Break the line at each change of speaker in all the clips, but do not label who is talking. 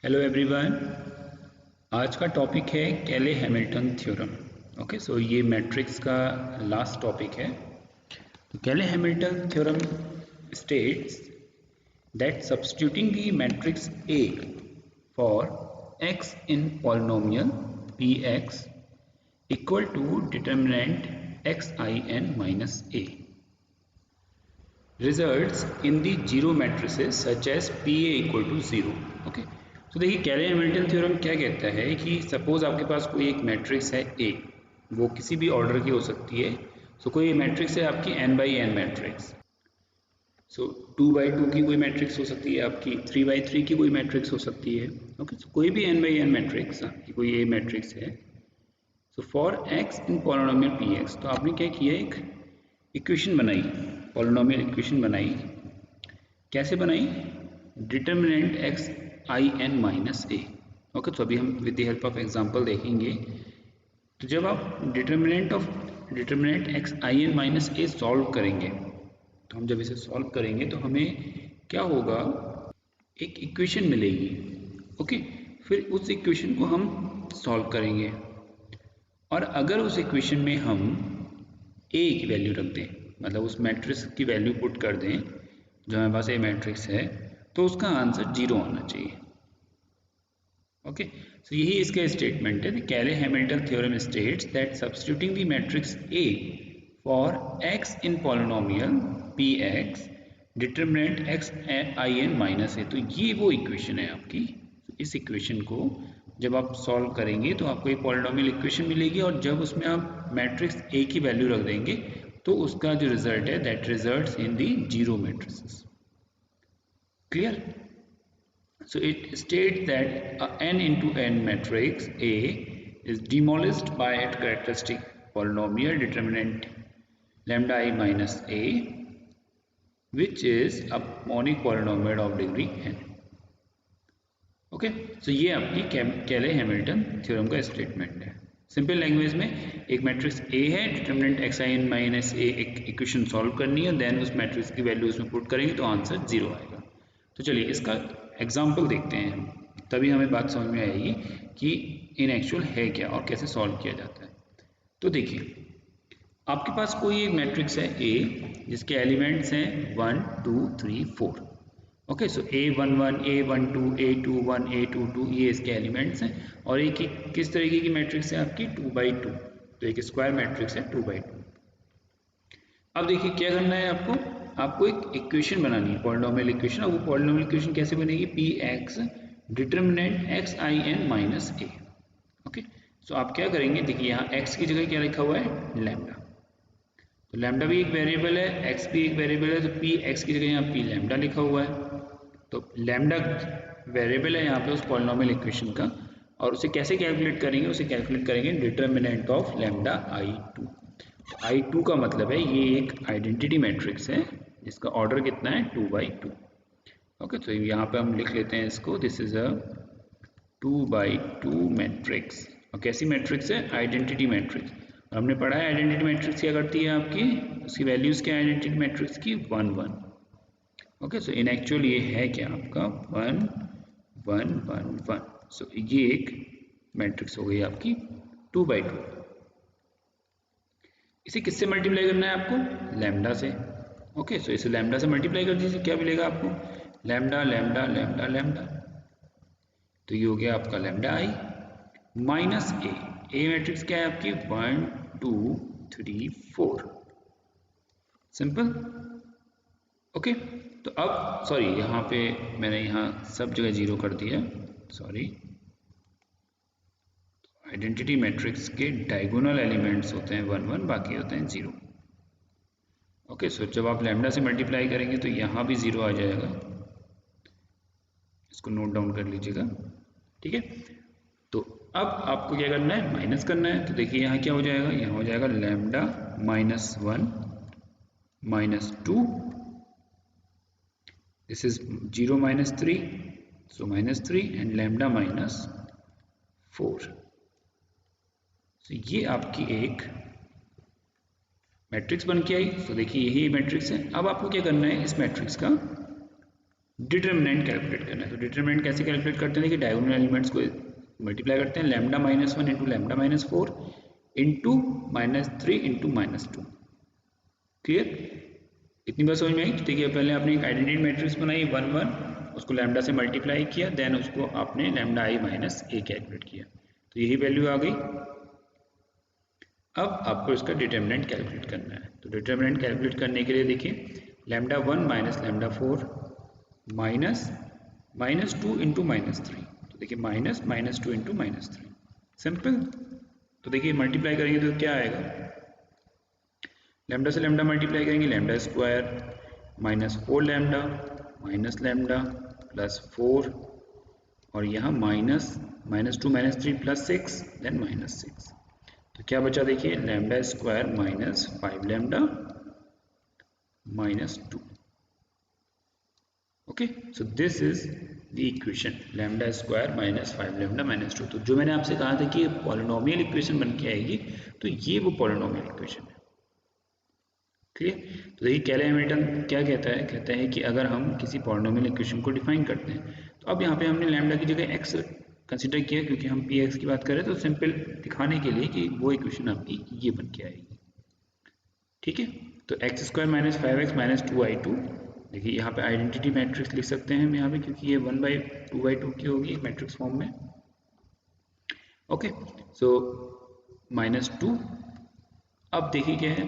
Hello everyone. आज का topic है Cayley Hamilton theorem. Okay, so ये मैट्रिक्स का लास्ट टॉपिक है। तो कैले Hamilton theorem states that substituting the matrix A for x in polynomial Px equal to determinant xin minus a results in the zero matrices such as PA equal to 0। Okay, तो देखिए कैले Hamilton theorem क्या कहता है कि suppose आपके पास कोई एक मैट्रिक्स है A, वो किसी भी ऑर्डर की हो सकती है। सो कोई मैट्रिक्स है आपकी n by n matrix. So 2 by 2 की कोई मैट्रिक्स हो सकती है, आपकी 3 बाई 3 की कोई मैट्रिक्स हो सकती है। ओके, सो कोई भी n बाई n मैट्रिक्स आपकी कोई A मैट्रिक्स है। So for x in polynomial Px, तो आपने क्या किया, एक इक्वेशन बनाई, पॉलिनोमियल इक्वेशन बनाई। कैसे बनाई? Determinant x I n minus A. Okay, तो अभी हम with the help of example देखेंगे। तो जब आप determinant x I n minus A solve करेंगे, तो हम जब इसे सॉल्व करेंगे तो हमें क्या होगा, एक इक्वेशन मिलेगी। ओके, फिर उस इक्वेशन को हम सॉल्व करेंगे और अगर उस इक्वेशन में हम ए की वैल्यू रख दें, मतलब उस मैट्रिक्स की वैल्यू पुट कर दें जो हमारे पास ए मैट्रिक्स है, तो उसका आंसर 0 आना चाहिए। ओके, सो यही इसका स्टेटमेंट है। Cayley Hamilton theorem states that substituting the matrix A for x in polynomial Px determinant x I n minus A. तो ये वो इक्वेशन है आपकी। इस इक्वेशन को जब आप सॉल्व करेंगे तो आपको एक पॉलिनोमियल इक्वेशन मिलेगी, और जब उसमें आप मैट्रिक्स ए की वैल्यू रख देंगे तो उसका जो रिजल्ट है that results in the zero matrices. Clear? So it states that a n into n matrix A is demolished by its characteristic polynomial determinant lambda I minus a, which is a monic polynomial of degree n। Okay, so ये आपकी Cayley Hamilton theorem का statement है। Simple language में एक matrix A है, determinant x I n minus A, एक equation solve करनी है, देन उस मैट्रिक्स की वैल्यू उसमें पुट करेंगे तो आंसर 0 आएगा। तो चलिए इसका एग्जाम्पल देखते हैं हम, तभी हमें बात समझ में आएगी कि इन एक्चुअल है क्या और कैसे सॉल्व किया जाता है। तो देखिए, आपके पास कोई एक मैट्रिक्स है ए जिसके एलिमेंट्स हैं 1 2 3 4। ओके, सो A11 A12 A21 A22 ये इसके एलिमेंट्स हैं, और एक किस तरीके की मैट्रिक्स है आपकी 2 बाई 2। तो एक स्क्वायर मैट्रिक्स है 2 बाई 2। अब देखिए क्या करना है आपको एक इक्वेशन बनानी है, पॉलिनोमियल इक्वेशन। और वो पॉलिनोमियल इक्वेशन कैसे बनेगी? Px determinant x I n minus A. Okay, so आप क्या करेंगे, देखिए यहाँ x की जगह क्या लिखा हुआ है, लैम्डा। तो लैम्डा भी एक वेरिएबल है, x भी एक वेरिएबल है, तो Px की जगह यहाँ P लैम्डा लिखा हुआ है। तो लैम्डा वेरिएबल है यहाँ पे उस पॉलिनोमियल इक्वेशन का, और उसे कैसे कैलकुलेट करेंगे? उसे कैलकुलेट करेंगे determinant of lambda I2। I2 का मतलब है ये एक आइडेंटिटी मैट्रिक्स है जिसका ऑर्डर कितना है 2 बाई 2। ओके, तो यहाँ पे हम लिख लेते हैं इसको, this is a 2 by 2 matrix. और कैसी मैट्रिक्स है? Identity matrix. और हमने पढ़ा है आइडेंटिटी मैट्रिक्स क्या करती है आपकी, उसकी वैल्यूज क्या है आइडेंटिटी मैट्रिक्स की, 1 1। ओके, सो इन एक्चुअल ये है क्या आपका 1 1 1 1। सो ये एक मैट्रिक्स हो गई आपकी 2 बाई 2। इसे किससे मल्टीप्लाई करना है आपको? लैम्डा से। ओके, सो इसे लैम्डा से मल्टीप्लाई कर दीजिए, क्या मिलेगा आपको? Lambda lambda lambda lambda. तो ये हो गया आपका लैम्डा आई माइनस ए। ए मैट्रिक्स क्या है आपकी 1 2 3 4। सिंपल। ओके, तो अब सॉरी यहाँ पे मैंने यहाँ सब जगह 0 कर दिया, सॉरी। आइडेंटिटी मैट्रिक्स के डायगोनल एलिमेंट्स होते हैं 1 1, बाकी होते हैं 0। ओके, सो जब आप लैम्डा से मल्टीप्लाई करेंगे तो यहाँ भी 0 आ जाएगा, इसको नोट डाउन कर लीजिएगा। ठीक है, तो अब आपको क्या करना है, माइनस करना है। तो देखिए यहाँ क्या हो जाएगा, यहाँ हो जाएगा lambda minus 1 minus 2, this is 0 minus 3, so minus 3 and lambda minus 4। तो ये आपकी एक मैट्रिक्स बन के आई। तो देखिए यही मैट्रिक्स है। अब आपको क्या करना है, इस मैट्रिक्स का डिटर्मिनेंट कैलकुलेट करना है। तो डिटर्मिनेंट कैसे कैलकुलेट करते हैं कि डायगोनल एलिमेंट्स को मल्टीप्लाई करते हैं, lambda minus 1 into lambda minus 4 into -3 into -2। Clear? इतनी बात समझ में आई? देखिए पहले आपने एक आइडेंटिटी मैट्रिक्स बनाई 1 1, उसको लैम्डा से मल्टीप्लाई किया, देन उसको आपने लैम्डा आई माइनस ए कैलकुलेट किया, तो यही वैल्यू आ गई। अब आपको इसका डिटर्मिनेंट कैलकुलेट करना है। तो डिटर्मिनेंट कैलकुलेट करने के लिए देखिए lambda 1 minus lambda 4 minus -2 into -3, तो देखिए -2 इंटू -3, सिंपल। तो देखिए मल्टीप्लाई करेंगे तो क्या आएगा, लैम्डा से लैम्डा मल्टीप्लाई करेंगे, lambda square -4 lambda minus lambda plus 4, और यहाँ -2 -3 प्लस 6 देन -6, तो क्या बचा देखिए lambda square -5 lambda -2। Okay, so this is the equation lambda square -5 lambda -2। तो जो मैंने आपसे कहा था कि पॉलिनोमियल इक्वेशन बन के आएगी, तो ये वो पॉलिनोमियल इक्वेशन है। क्लियर? तो देखिए कैले हैमिल्टन क्या कहता है कि अगर हम किसी पॉलिनोमियल इक्वेशन को डिफाइन करते हैं, तो अब यहाँ पे हमने लैम्डा की जगह एक्स कंसिडर किया क्योंकि हम पी एक्स की बात करें, तो सिंपल दिखाने के लिए कि वो इक्वेशन आपकी ये बन के आएगी। ठीक है, तो एक्स स्क्वायर -5x -2i2, देखिए यहाँ पे आइडेंटिटी मैट्रिक्स लिख सकते हैं हम यहाँ पे, क्योंकि ये 1/2/2 की होगी मैट्रिक्स फॉर्म में। ओके, सो -2। अब देखिए क्या है,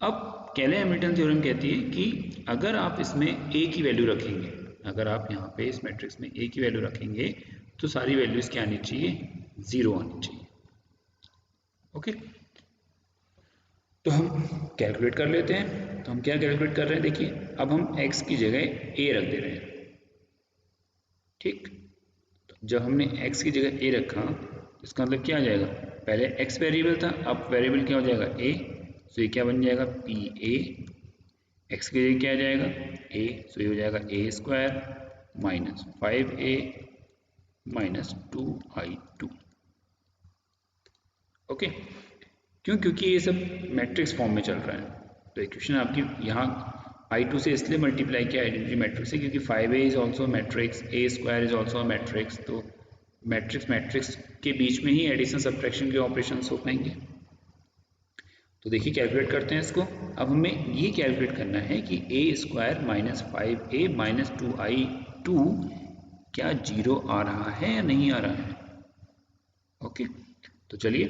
अब कैले हैमिल्टन थ्योरम कहती है कि अगर आप इसमें a की वैल्यू रखेंगे, अगर आप यहाँ पे इस मैट्रिक्स में a की वैल्यू रखेंगे, तो सारी वैल्यूज क्या आनी चाहिए, 0 आनी चाहिए। ओके, तो हम कैलकुलेट कर लेते हैं। तो हम क्या कैलकुलेट कर रहे हैं, देखिए अब हम x की जगह a रख दे रहे हैं। ठीक, तो जब हमने x की जगह a रखा, इसका मतलब क्या आ जाएगा, पहले x वेरिएबल था, अब वेरिएबल क्या हो जाएगा a, तो ये क्या बन जाएगा पी ए, x की जगह क्या आ जाएगा a, तो ये हो जाएगा a square -5a -2i2। Okay, क्यों, क्योंकि ये सब मैट्रिक्स फॉर्म में चल रहा है। तो इक्वेशन आपकी यहाँ I2 से इसलिए मल्टीप्लाई किया आइडेंटिटी मैट्रिक्स से, क्योंकि 5a is also matrix, a square is also matrix, तो मैट्रिक्स के बीच में ही एडिशन सब्ट्रैक्शन के ऑपरेशंस हो पाएंगे। तो देखिए कैलकुलेट करते हैं इसको। अब हमें ये कैलकुलेट करना है कि a स्क्वायर -5a -2i2 क्या 0 आ रहा है या नहीं आ रहा है। ओके, तो चलिए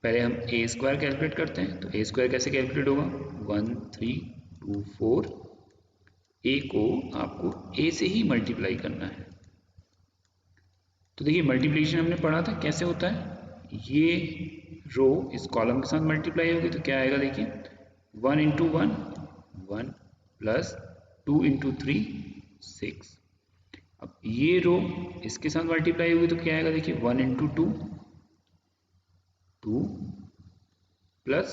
पहले हम a स्क्वायर कैलकुलेट करते हैं। तो a स्क्वायर कैसे कैलकुलेट होगा, 1 3 2 4, a को आपको a से ही मल्टीप्लाई करना है। तो देखिए मल्टीप्लिकेशन हमने पढ़ा था कैसे होता है, ये रो इस कॉलम के साथ मल्टीप्लाई होगी, तो क्या आएगा देखिए 1 इंटू 1 1 प्लस 2 इंटू 3 6। अब ये रो इसके साथ मल्टीप्लाई होगी, तो क्या आएगा देखिए 1 इंटू 2 2 प्लस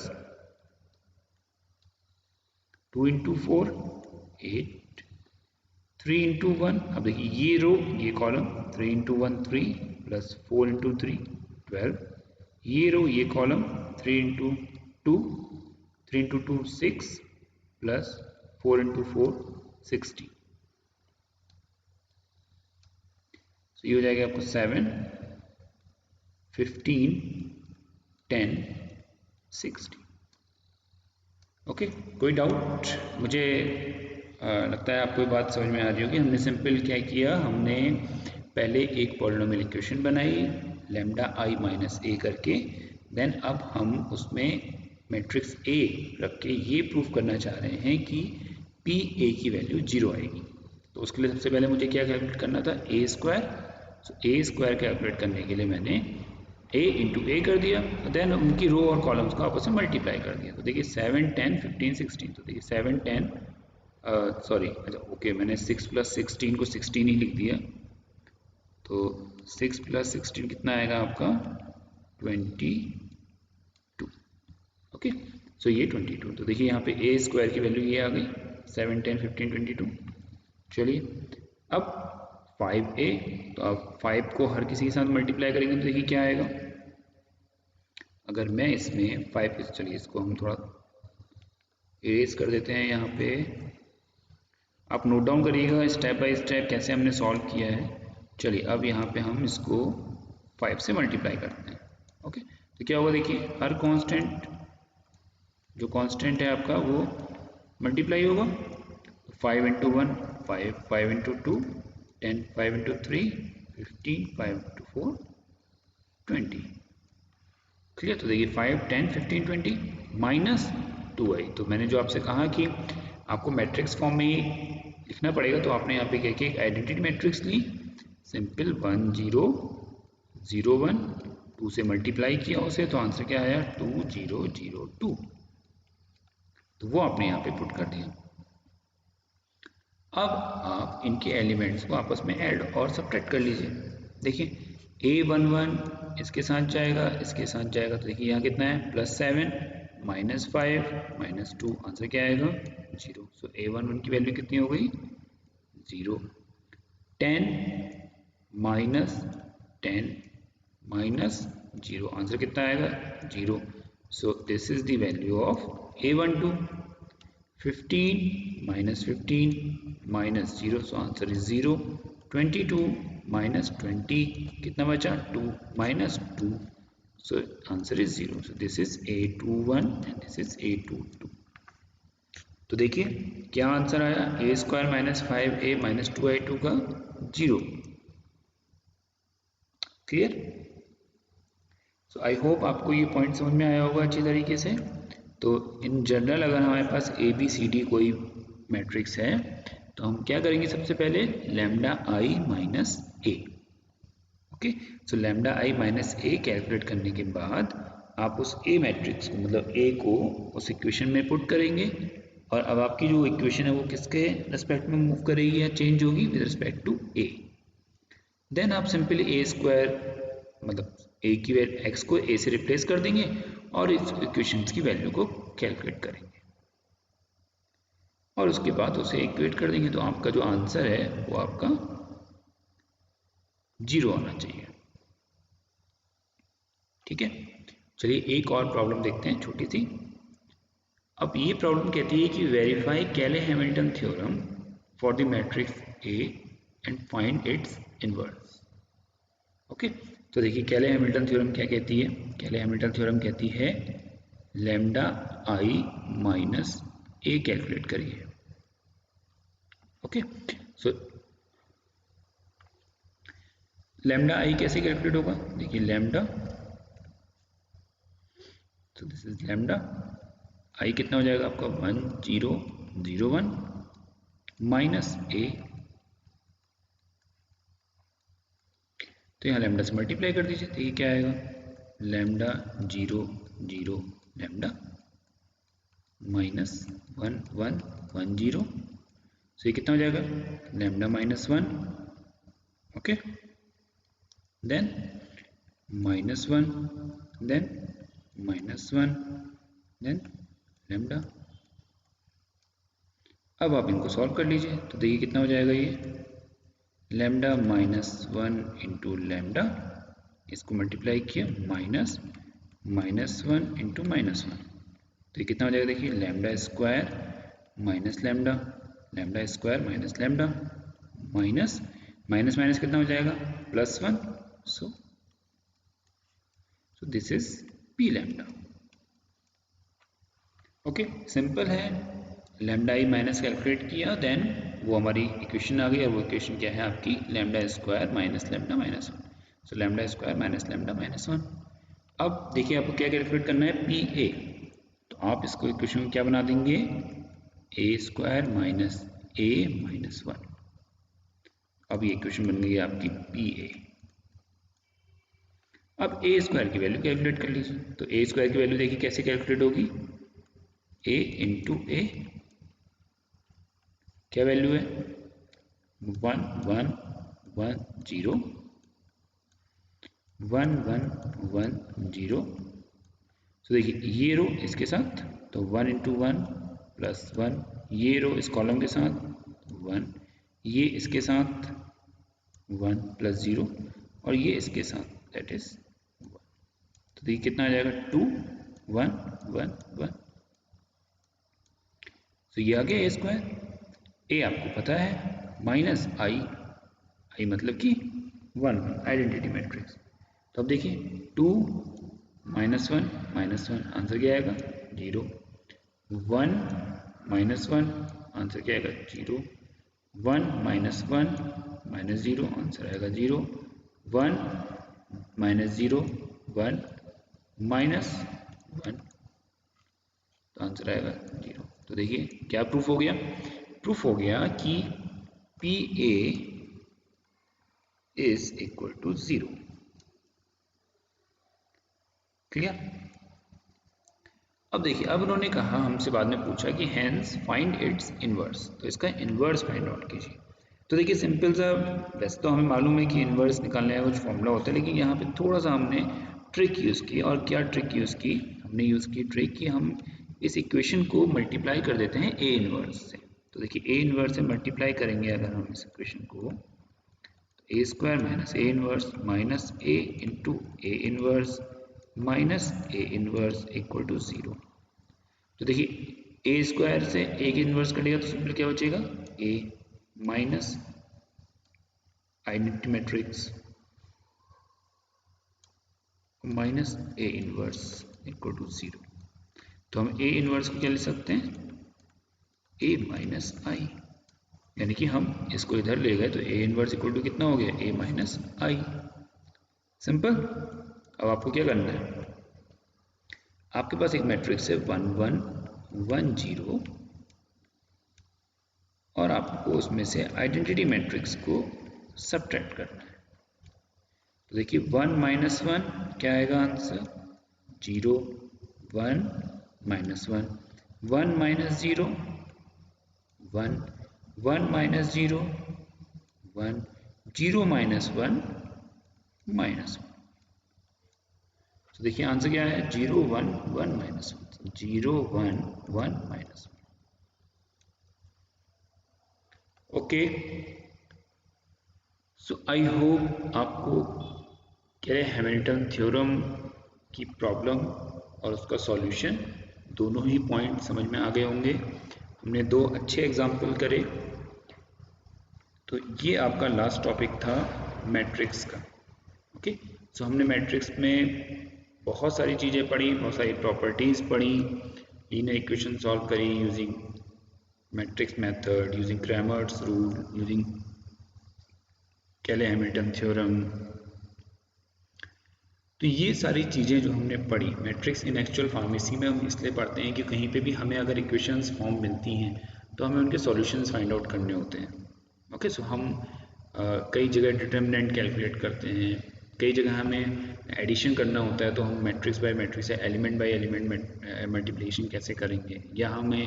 2 इंटू 4 8 3 इंटू 1। अब देखिए ये रो ये कॉलम 3 इंटू 1 3 प्लस 4 इंटू 3 12, ये रो ये column 3 into 2 3 into 2 6 plus 4 into 4 16। तो ये हो जाएगा आपको 7 15 10 60। ओके, कोई डाउट? मुझे लगता है आपको ये बात समझ में आ रही होगी। हमने सिंपल क्या किया, हमने पहले एक पॉलिनोमियल इक्वेशन बनाई लैम्डा आई माइनस ए करके, देन अब हम उसमें मैट्रिक्स ए रख के ये प्रूफ करना चाह रहे हैं कि पी ए की वैल्यू 0 आएगी। तो उसके लिए सबसे पहले मुझे क्या कैलकुलेट करना था, ए स्क्वायर। तो ए स्क्वायर कैलकुलेट करने के लिए मैंने a इंटू ए कर दिया, देन उनकी रो और कॉलम्स को आपस में मल्टीप्लाई कर दिया। तो देखिए 7 10 15 16, तो देखिए 7 10 सॉरी अच्छा ओके, मैंने 6 प्लस 16 को 16 ही लिख दिया, तो 6 प्लस 16 कितना आएगा आपका 22। ओके, सो ये 22। तो देखिए यहाँ पे ए स्क्वायर की वैल्यू ये आ गई 7 10 15 22। चलिए अब 5a, तो अब 5 को हर किसी के साथ मल्टीप्लाई करेंगे तो देखिए क्या आएगा, अगर मैं इसमें 5, चलिए इसको हम थोड़ा इरेज कर देते हैं यहाँ पे, आप नोट डाउन करिएगा स्टेप बाय स्टेप कैसे हमने सॉल्व किया है। चलिए अब यहाँ पे हम इसको 5 से मल्टीप्लाई करते हैं। ओके, तो क्या होगा देखिए, हर कांस्टेंट जो कांस्टेंट है आपका वो मल्टीप्लाई होगा। 5 into 1 5, 5 into 2 10, 5 into 3 15, 5 into 4 20। Clear? तो देखिए 5 10 15 20 माइनस 2i। तो मैंने जो आपसे कहा कि आपको मैट्रिक्स फॉर्म में ही लिखना पड़ेगा, तो आपने यहाँ पे क्या किया, एक आइडेंटिटी मैट्रिक्स ली, सिंपल 1 0 0 1, 2 से मल्टीप्लाई किया उसे, तो आंसर क्या आया 2 0 0 2। तो वो आपने यहाँ पे पुट कर दिया। अब आप इनके एलिमेंट्स को आपस में ऐड और सब्ट्रैक्ट कर लीजिए। देखिए a11 इसके साथ जाएगा, इसके साथ जाएगा, तो देखिए यहाँ कितना है +7 -5 -2, आंसर क्या आएगा 0। सो a11 की वैल्यू कितनी हो गई 0। 10 -10 -0, आंसर कितना आएगा 0। So this is the value of a12। 15 -15 -0, so answer is 0। 22 -20 कितना बचा 2 -2, so answer is 0। So this is a21 and this is a22। तो देखिए क्या आंसर आया, a² -5a -2i2 का 0। क्लियर? सो आई होप आपको ये पॉइंट समझ में आया होगा अच्छी तरीके से। तो इन जनरल अगर हमारे पास ए बी सी डी कोई मैट्रिक्स है तो हम क्या करेंगे, सबसे पहले lambda I minus A. Okay, so lambda I minus A calculate करने के बाद आप उस ए मैट्रिक्स को, मतलब ए को उस इक्वेशन में पुट करेंगे, और अब आपकी जो इक्वेशन है वो किसके रिस्पेक्ट में मूव करेगी या चेंज होगी, with respect to A. Then आप सिंपली a² मतलब a की वैल्यू x को a से रिप्लेस कर देंगे और इस इक्वेशन की वैल्यू को कैलकुलेट करेंगे और उसके बाद उसे इक्वेट कर देंगे, तो आपका जो आंसर है वो आपका 0 आना चाहिए। ठीक है, चलिए एक और प्रॉब्लम देखते हैं छोटी सी। अब ये प्रॉब्लम कहती है कि verify Cayley Hamilton theorem for the matrix A and find its inverse. Okay, तो देखिए केले-हैमिल्टन थ्योरम क्या कहती है, केले-हैमिल्टन थ्योरम कहती है लैम्डा आई माइनस ए कैलकुलेट करिए। ओके, सो लैम्डा आई कैसे कैलकुलेट होगा, देखिए लैम्डा, तो दिस इज लैम्डा आई कितना हो जाएगा आपका 1 0 0 1 माइनस ए, तो यहाँ लैम्डा से मल्टीप्लाई कर दीजिए, तो ये क्या आएगा लैम्डा 0 0 लैम्डा माइनस 1 1 1 0, सो ये कितना हो जाएगा lambda -1। Okay, then -1, then -1, then lambda. अब आप इनको सॉल्व कर लीजिए, तो देखिए कितना हो जाएगा ये लैम्डा -1 इंटू लैम्डा, इसको मल्टीप्लाई किया -1 इंटू -1, तो ये कितना हो जाएगा देखिए lambda square minus lambda, lambda square minus lambda, minus minus minus कितना हो जाएगा +1, so this is P lambda. Okay, simple है, लैम्डा आई माइनस कैलकुलेट किया, देन वो हमारी इक्वेशन आ गई, और वो इक्वेशन क्या है आपकी लैम्डा स्क्वायर माइनस लैम्डा -1, सो लैम्डा स्क्वायर माइनस लैम्डा -1। अब देखिए आपको क्या कैलकुलेट करना है पी ए, तो आप इसको इक्वेशन में क्या बना देंगे a² माइनस ए -1। अब ये इक्वेशन बन गई आपकी पी ए। अब a² की वैल्यू कैलकुलेट कर लीजिए, तो a² की वैल्यू देखिए कैसे कैलकुलेट होगी, a इंटू ए, क्या वैल्यू है 1 1 1 0 1 1 1 0, तो देखिए ये रो इसके साथ, तो 1 इंटू 1 +1, ये रो इस कॉलम के साथ 1, ये इसके साथ 1 + 0, और ये इसके साथ दैट इज 1, तो देखिए कितना आ जाएगा 2 1 1 1, तो ये आ गया a²। ए आपको पता है, माइनस आई, आई मतलब कि 1, आइडेंटिटी मैट्रिक्स। तो अब देखिए 2 -1 आंसर क्या आएगा 0, 1 -1 आंसर क्या आएगा 0, 1 -1 -0 आंसर आएगा 0, 1 -0 1 -1 तो आंसर आएगा 0। तो देखिए क्या प्रूफ हो गया, प्रूफ हो गया कि P A is equal to 0। Clear. अब देखिए, अब उन्होंने कहा हमसे बाद में पूछा कि हैंस फाइंड इट्स इनवर्स, तो इसका इनवर्स फाइंड आउट कीजिए। तो देखिए सिंपल सा, वैसे तो हमें मालूम है कि इनवर्स निकालने का कुछ फॉर्मूला होता है, लेकिन यहाँ पे थोड़ा सा हमने ट्रिक यूज़ की। और क्या ट्रिक यूज़ की हमने, यूज़ की ट्रिक कि हम इस इक्वेशन को मल्टीप्लाई कर देते हैं ए इनवर्स से। तो देखिए ए इनवर्स से मल्टीप्लाई करेंगे अगर हम इस इक्वेशन को, A square minus A inverse minus A into A inverse minus A inverse equal to 0। तो देखिए ए स्क्वायर से ए की इनवर्स कटेगा तो सिंपल क्या बचेगा, A minus identity matrix minus A inverse equal to 0। तो हम ए इनवर्स को क्या लिख सकते हैं, ए माइनस आई, यानी कि हम इसको इधर ले गए तो ए इनवर्स इक्वल टू कितना हो गया, ए माइनस आई। सिंपल। अब आपको क्या करना है, आपके पास एक मैट्रिक्स है 1 1 1 0 और आपको उसमें से आइडेंटिटी मैट्रिक्स को सबट्रैक्ट करना है। तो देखिए 1 -1 क्या आएगा आंसर 0, 1 -1 1 -0 1 1 -0 1 0 -1 -1। तो देखिए आंसर क्या है 0 1 1 -1, 0 1 1 -1। ओके, सो आई होप आपको कैले हैमिल्टन थ्योरम की प्रॉब्लम और उसका सॉल्यूशन दोनों ही पॉइंट समझ में आ गए होंगे। हमने दो अच्छे एग्जाम्पल करे। तो ये आपका लास्ट टॉपिक था मैट्रिक्स का। ओके, सो हमने मैट्रिक्स में बहुत सारी चीज़ें पढ़ी, बहुत सारी प्रॉपर्टीज़ पढ़ी, लीनियर इक्वेशन सॉल्व करी using matrix method, using Cramer's rule, using कैले हैमिल्टन थ्योरम। तो ये सारी चीज़ें जो हमने पढ़ी, मैट्रिक्स इन एक्चुअल फार्मेसी में हम इसलिए पढ़ते हैं कि कहीं पे भी हमें अगर इक्वेशंस फॉर्म मिलती हैं तो हमें उनके सॉल्यूशंस फाइंड आउट करने होते हैं। ओके, सो हम कई जगह डिटर्मिनेंट कैलकुलेट करते हैं, कई जगह हमें एडिशन करना होता है तो हम मैट्रिक्स बाय मैट्रिक्स या एलिमेंट बाय एलिमेंट मल्टीप्लिकेशन कैसे करेंगे, या हमें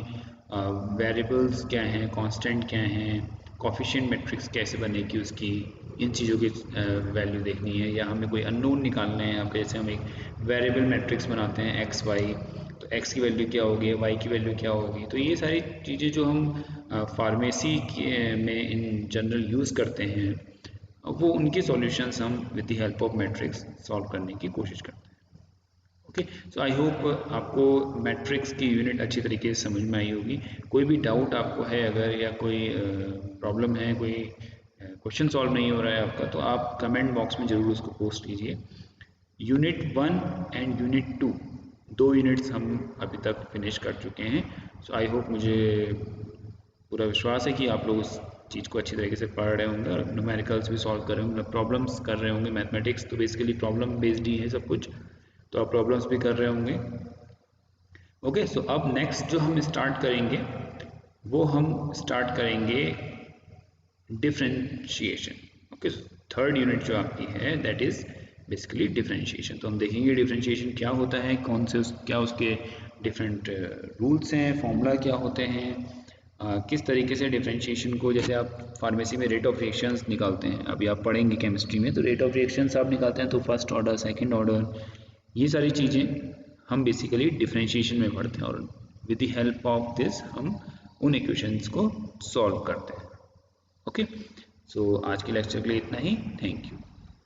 वेरिएबल्स क्या हैं, कांस्टेंट क्या हैं, कोफिशिएंट मैट्रिक्स कैसे बनेगी उसकी, इन चीज़ों की वैल्यू देखनी है, या हमें कोई अननोन निकालना है। आपके जैसे हम एक वेरिएबल मैट्रिक्स बनाते हैं एक्स वाई, तो एक्स की वैल्यू क्या होगी, वाई की वैल्यू क्या होगी। तो ये सारी चीज़ें जो हम फार्मेसी में इन जनरल यूज़ करते हैं, वो उनके सॉल्यूशंस हम with the help of matrix solve करने की कोशिश करते हैं। ओके, सो आई होप आपको मैट्रिक्स की यूनिट अच्छी तरीके से समझ में आई होगी। कोई भी डाउट आपको है अगर, या कोई प्रॉब्लम है, कोई क्वेश्चन सॉल्व नहीं हो रहा है आपका, तो आप कमेंट बॉक्स में ज़रूर उसको पोस्ट कीजिए। यूनिट 1 एंड यूनिट 2 दो यूनिट्स हम अभी तक फिनिश कर चुके हैं। सो आई होप, मुझे पूरा विश्वास है कि आप लोग उस चीज़ को अच्छी तरीके से पढ़ रहे होंगे और न्यूमेरिकल्स भी सॉल्व कर रहे होंगे, प्रॉब्लम्स कर रहे होंगे। मैथमेटिक्स तो बेसिकली प्रॉब्लम बेस्ड ही है सब कुछ, तो आप प्रॉब्लम्स भी कर रहे होंगे। ओके, सो अब नेक्स्ट जो हम स्टार्ट करेंगे वो हम स्टार्ट करेंगे डिफरेंशिएशन। ओके, थर्ड यूनिट जो आपकी है दैट इज़ बेसिकली डिफरेंशिएशन। तो हम देखेंगे डिफरेंशिएशन क्या होता है, कौन से क्या उसके डिफरेंट रूल्स हैं, फॉर्मूला क्या होते हैं, किस तरीके से डिफरेंशिएशन को, जैसे आप फार्मेसी में रेट ऑफ रिएक्शंस निकालते हैं, अभी आप पढ़ेंगे केमिस्ट्री में, तो रेट ऑफ रिएक्शंस आप निकालते हैं तो फर्स्ट ऑर्डर, सेकंड ऑर्डर, ये सारी चीज़ें हम बेसिकली डिफरेंशिएशन में पढ़ते हैं, और with the help of this हम उन इक्वेशंस को सॉल्व करते हैं। ओके, सो आज के लेक्चर के लिए इतना ही। Thank you.